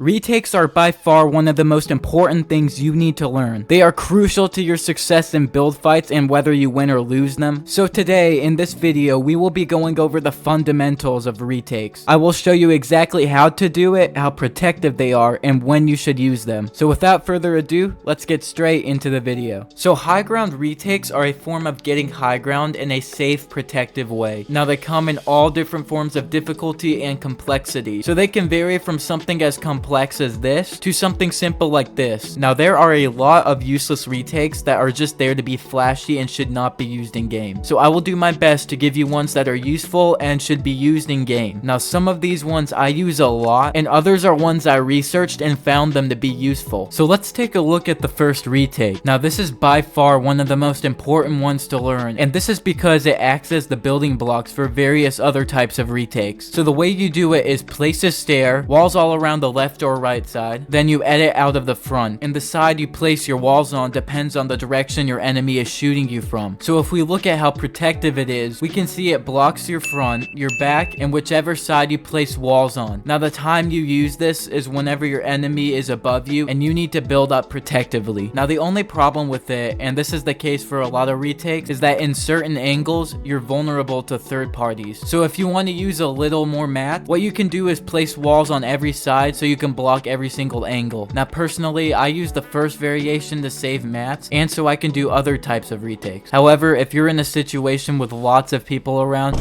Retakes are by far one of the most important things you need to learn. They are crucial to your success in build fights and whether you win or lose them. So today, in this video, we will be going over the fundamentals of retakes. I will show you exactly how to do it, how protective they are, and when you should use them. So without further ado, let's get straight into the video. So high ground retakes are a form of getting high ground in a safe, protective way. Now they come in all different forms of difficulty and complexity. So they can vary from something as complex as this to something simple like this. Now there are a lot of useless retakes that are just there to be flashy and should not be used in game. So I will do my best to give you ones that are useful and should be used in game. Now some of these ones I use a lot and others are ones I researched and found them to be useful. So let's take a look at the first retake. Now this is by far one of the most important ones to learn, and this is because it acts as the building blocks for various other types of retakes. So the way you do it is place a stair, walls all around the left or right side, then you edit out of the front, and the side you place your walls on depends on the direction your enemy is shooting you from. So if we look at how protective it is, we can see it blocks your front, your back, and whichever side you place walls on. Now the time you use this is whenever your enemy is above you and you need to build up protectively. Now the only problem with it, and this is the case for a lot of retakes, is that in certain angles you're vulnerable to third parties. So if you want to use a little more math, what you can do is place walls on every side so you can block every single angle. Now personally, I use the first variation to save mats and so I can do other types of retakes. However, if you're in a situation with lots of people around,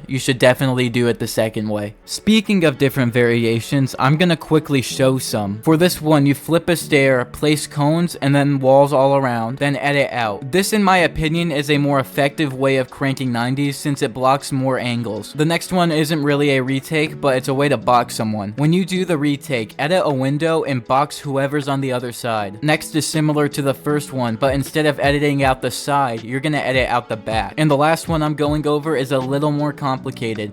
you should definitely do it the second way. Speaking of different variations, I'm gonna quickly show some. For this one, you flip a stair, place cones, and then walls all around, then edit out. This, in my opinion, is a more effective way of cranking 90s since it blocks more angles. The next one isn't really a retake, but it's a way to box someone. When you do the retake, edit a window and box whoever's on the other side. Next is similar to the first one, but instead of editing out the side, you're gonna edit out the back. And the last one I'm going over is a little more complicated.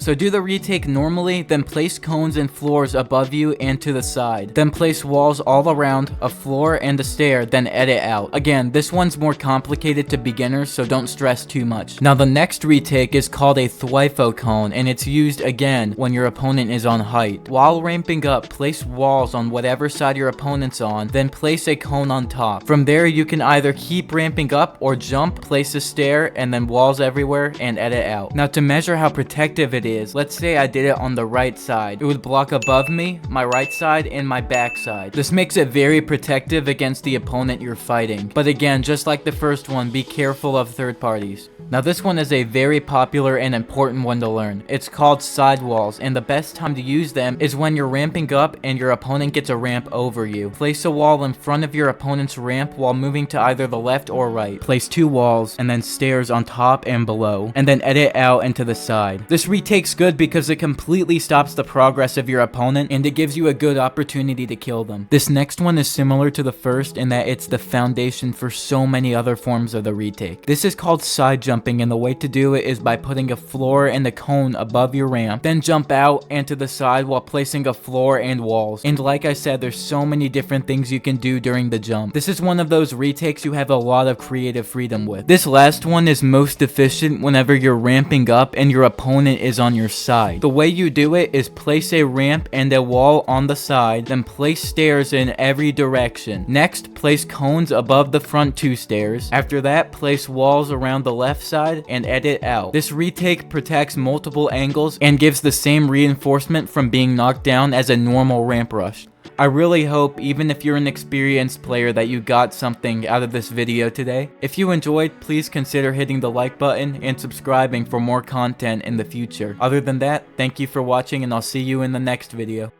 So do the retake normally, then place cones and floors above you and to the side. Then place walls all around, a floor and a stair, then edit out. Again, this one's more complicated to beginners, so don't stress too much. Now the next retake is called a thwifo cone, and it's used again when your opponent is on height. While ramping up, place walls on whatever side your opponent's on, then place a cone on top. From there, you can either keep ramping up or jump, place a stair, and then walls everywhere, and edit out. Now to measure how protective it is, let's say I did it on the right side. It would block above me, my right side, and my back side. This makes it very protective against the opponent you're fighting. But again, just like the first one, be careful of third parties. Now this one is a very popular and important one to learn. It's called sidewalls, and the best time to use them is when you're ramping up and your opponent gets a ramp over you. Place a wall in front of your opponent's ramp while moving to either the left or right. Place two walls and then stairs on top and below, and then edit out and to the side. This retake's good because it completely stops the progress of your opponent and it gives you a good opportunity to kill them. This next one is similar to the first in that it's the foundation for so many other forms of the retake. This is called side jumping, and the way to do it is by putting a floor and a cone above your ramp, then jump out and to the side while placing a floor and walls. And like I said, there's so many different things you can do during the jump. This is one of those retakes you have a lot of creative freedom with. This last one is most efficient whenever you're ramping up and your opponent is on your side. The way you do it is place a ramp and a wall on the side, then place stairs in every direction. Next, place cones above the front two stairs. After that, place walls around the left side and edit out. This retake protects multiple angles and gives the same reinforcement from being knocked down as a normal ramp rush. I really hope, even if you're an experienced player, that you got something out of this video today. If you enjoyed, please consider hitting the like button and subscribing for more content in the future. Other than that, thank you for watching and I'll see you in the next video.